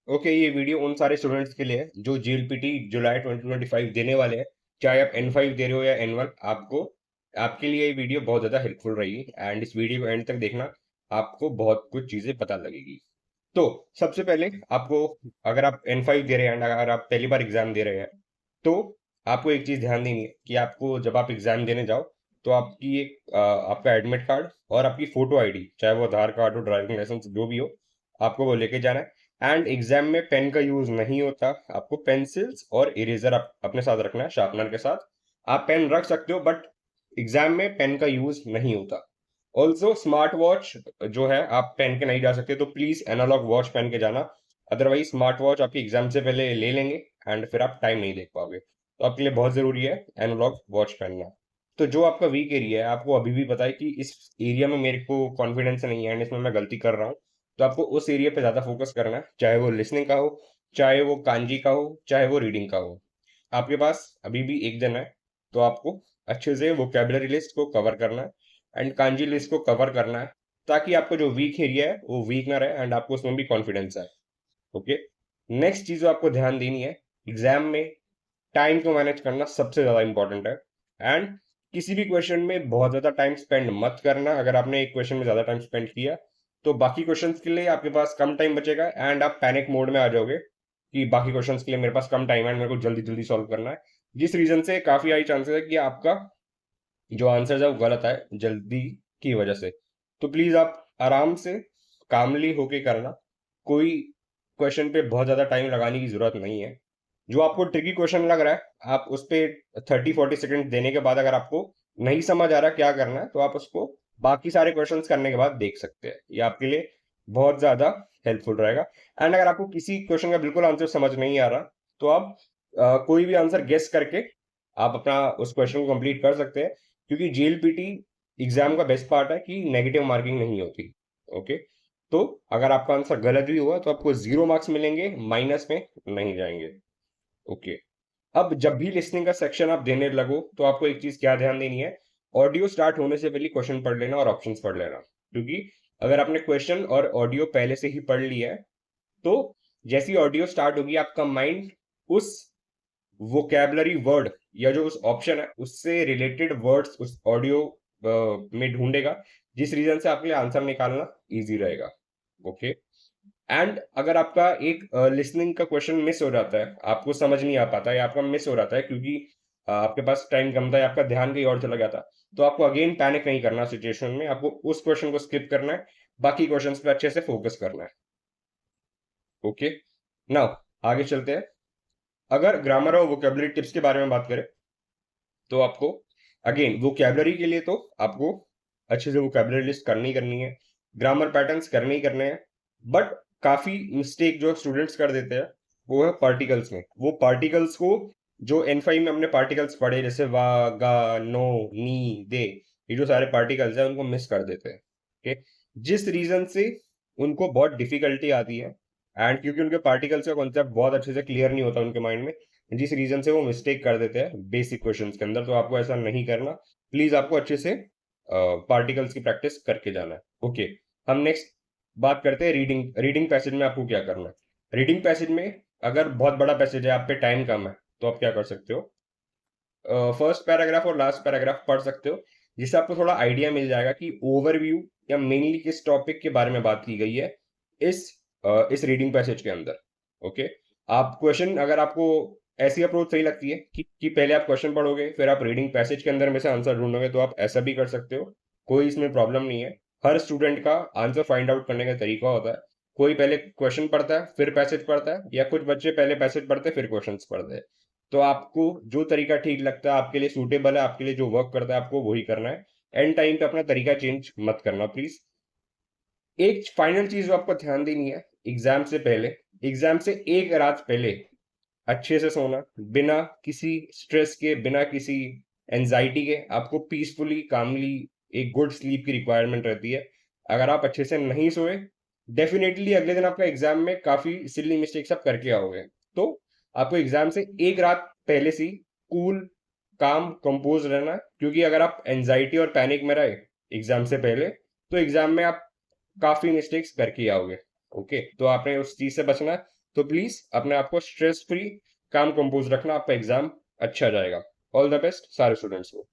Okay, ये video उन सारे स्टूडेंट्स के लिए है जो जीएलपीटी जुलाई 2025 देने वाले हैं। चाहे आप N5 दे रहे हो या N1, आपको आपके लिए ये वीडियो बहुत ज़्यादा हेल्पफुल रहेगी एंड इस वीडियो को एंड तक देखना। आपको बहुत कुछ चीज़ें पता लगेगी। तो सबसे पहले आपको, अगर आप N5 दे रहे हैं, अगर आप पहली बार एग्जाम दे रहे हैं, तो आपको एक चीज़ ध्यान देनी है कि आपको जब आप एग्जाम देने जाओ तो आपकी आपका एडमिट कार्ड और आपकी फोटो आईडी, चाहे वो आधार कार्ड हो, ड्राइविंग लाइसेंस, जो भी हो, आपको वो लेके जाना है। एंड एग्जाम में पेन का यूज नहीं होता। आपको पेंसिल्स और इरेजर अपने साथ रखना है, शार्पनर के साथ। आप पेन रख सकते हो बट एग्जाम में पेन का यूज नहीं होता। ऑल्सो स्मार्ट वॉच जो है, आप पहन के नहीं जा सकते, तो प्लीज एनालॉग वॉच पहन के जाना। अदरवाइज स्मार्ट वॉच आपकी एग्जाम से पहले ले लेंगे एंड फिर आप टाइम नहीं देख पाओगे। तो आपके लिए बहुत जरूरी है एनालॉग वॉच पहनना। तो जो आपका वीक एरिया है, आपको अभी भी पता है कि इस एरिया में मेरे को कॉन्फिडेंस नहीं है एंड इसमें मैं गलती कर रहा हूँ, तो आपको उस एरिया पे ज्यादा फोकस करना है, चाहे वो लिसनिंग का हो, चाहे वो कांजी का हो, चाहे वो रीडिंग का हो। आपके पास अभी भी एक दिन है, तो आपको अच्छे से वोकेबलरी लिस्ट को कवर करना है एंड कांजी लिस्ट को कवर करना है, ताकि आपका जो वीक एरिया है वो वीक ना रहे एंड आपको उसमें भी कॉन्फिडेंस आए। ओके। नेक्स्ट चीज जो आपको ध्यान देनी है, एग्जाम में टाइम को मैनेज करना सबसे ज्यादा इंपॉर्टेंट है। एंड किसी भी क्वेश्चन में बहुत ज्यादा टाइम स्पेंड मत करना। अगर आपने एक क्वेश्चन में ज्यादा टाइम स्पेंड किया, तो बाकी क्वेश्चंस के लिए आपके पास कम टाइम बचेगा एंड आप पैनिक मोड में आ जाओगे कि बाकी क्वेश्चंस के लिए मेरे पास कम टाइम है, मेरे को जल्दी जल्दी सॉल्व करना है। जिस रीजन से काफी हाई चांसेस है कि आपका जो आंसर है वो गलत है, जल्दी की वजह से। तो प्लीज आप आराम से, कामली होके करना। कोई क्वेश्चन पे बहुत ज्यादा टाइम लगाने की जरूरत नहीं है। जो आपको ट्रिकी क्वेश्चन लग रहा है, आप उस पे 30-40 सेकंड देने के बाद अगर आपको नहीं समझ आ रहा क्या करना है, तो आप उसको बाकी सारे क्वेश्चंस करने के बाद देख सकते हैं। ये आपके लिए बहुत ज्यादा हेल्पफुल रहेगा। एंड अगर आपको किसी क्वेश्चन का बिल्कुल आंसर समझ नहीं आ रहा, तो आप कोई भी आंसर गेस करके आप अपना उस क्वेश्चन को कंप्लीट कर सकते हैं। क्योंकि जीएलपीटी एग्जाम का बेस्ट पार्ट है कि नेगेटिव मार्किंग नहीं होती। ओके। तो अगर आपका आंसर गलत भी हुआ तो आपको 0 मार्क्स मिलेंगे, माइनस में नहीं जाएंगे। ओके। अब जब भी लिसनिंग का सेक्शन आप देने लगो, तो आपको एक चीज क्या ध्यान देनी है, ऑडियो स्टार्ट होने से पहले क्वेश्चन पढ़ लेना और ऑप्शंस पढ़ लेना। क्योंकि अगर आपने क्वेश्चन और ऑडियो पहले से ही पढ़ लिया है, तो जैसी ऑडियो स्टार्ट होगी, आपका माइंड उस वोकेबलरी वर्ड या जो उस ऑप्शन है उससे रिलेटेड वर्ड्स उस ऑडियो में ढूंढेगा, जिस रीजन से आपके लिए आंसर निकालना इजी रहेगा। ओके। एंड अगर आपका एक लिसनिंग का क्वेश्चन मिस हो जाता है, आपको समझ नहीं आ पाता या आपका मिस हो जाता है क्योंकि आपके पास टाइम कम था या आपका ध्यान कहीं और चला गया था, तो आपको अगेन पैनिक नहीं करना। सिचुएशन में आपको उस क्वेश्चन को स्किप करना है, बाकी क्वेश्चंस पे अच्छे से फोकस करना है। ओके। नाउ आगे चलते हैं। अगर ग्रामर और वोकेबलरी टिप्स के बारे में बात करें, तो आपको अगेन वोकेबलरी के लिए तो आपको अच्छे से वोकेबलरी लिस्ट करनी ही करनी है, ग्रामर पैटर्न्स करने ही करने हैं। बट काफी मिस्टेक जो स्टूडेंट्स कर देते हैं, वो है पार्टिकल्स में। वो पार्टिकल्स को, जो N5 में हमने पार्टिकल्स पढ़े, जैसे वा, गा, नो, नी, दे, ये जो सारे पार्टिकल्स हैं उनको मिस कर देते हैं। ओके। जिस रीजन से उनको बहुत डिफिकल्टी आती है एंड क्योंकि उनके पार्टिकल्स का कॉन्सेप्ट बहुत अच्छे से क्लियर नहीं होता उनके माइंड में, जिस रीजन से वो मिस्टेक कर देते हैं बेसिक क्वेश्चंस के अंदर। तो आपको ऐसा नहीं करना। प्लीज आपको अच्छे से पार्टिकल्स की प्रैक्टिस करके जाना है। ओके। हम नेक्स्ट बात करते हैं रीडिंग। रीडिंग पैसेज में आपको क्या करना है। रीडिंग पैसेज में अगर बहुत बड़ा पैसेज है, आप पे टाइम कम है, तो आप क्या कर सकते हो, फर्स्ट पैराग्राफ और लास्ट पैराग्राफ पढ़ सकते हो, जिससे आपको थोड़ा आइडिया मिल जाएगा कि ओवरव्यू या मेनली किस टॉपिक के बारे में बात की गई है इस इस रीडिंग पैसेज के अंदर। ओके। आप क्वेश्चन, अगर आपको ऐसी अप्रोच सही लगती है कि पहले आप क्वेश्चन पढ़ोगे फिर आप रीडिंग पैसेज के अंदर में से आंसर ढूंढोगे, तो आप ऐसा भी कर सकते हो। कोई इसमें प्रॉब्लम नहीं है। हर स्टूडेंट का आंसर फाइंड आउट करने का तरीका होता है। कोई पहले क्वेश्चन पढ़ता है फिर पैसेज पढ़ता है, या कुछ बच्चे पहले पैसेज पढ़ते हैं फिर क्वेश्चन पढ़ते हैं। तो आपको जो तरीका ठीक लगता है, आपके लिए सूटेबल है, आपके लिए जो वर्क करता है, आपको वही करना है। एंड टाइम पे अपना तरीका चेंज मत करना प्लीज। एक फाइनल चीज जो आपको ध्यान देनी है, एग्जाम से पहले, एग्जाम से एक रात पहले अच्छे से सोना, बिना किसी स्ट्रेस के, बिना किसी एंजाइटी के। आपको पीसफुली, कामली एक गुड स्लीप की रिक्वायरमेंट रहती है। अगर आप अच्छे से नहीं सोए, डेफिनेटली अगले दिन आपका एग्जाम में काफी सिली मिस्टेक्स आप करके आओगे। तो आपको एग्जाम से एक रात पहले से कूल, काम, कंपोज रहना है। क्योंकि अगर आप एंजाइटी और पैनिक में रहे एग्जाम से पहले, तो एग्जाम में आप काफी मिस्टेक्स करके आओगे। ओके। तो आपने उस चीज से बचना है। तो प्लीज़ अपने आप को स्ट्रेस फ्री, काम कंपोज़ रखना, आपका एग्ज़ाम अच्छा जाएगा। ऑल द बेस्ट सारे स्टूडेंट्स को।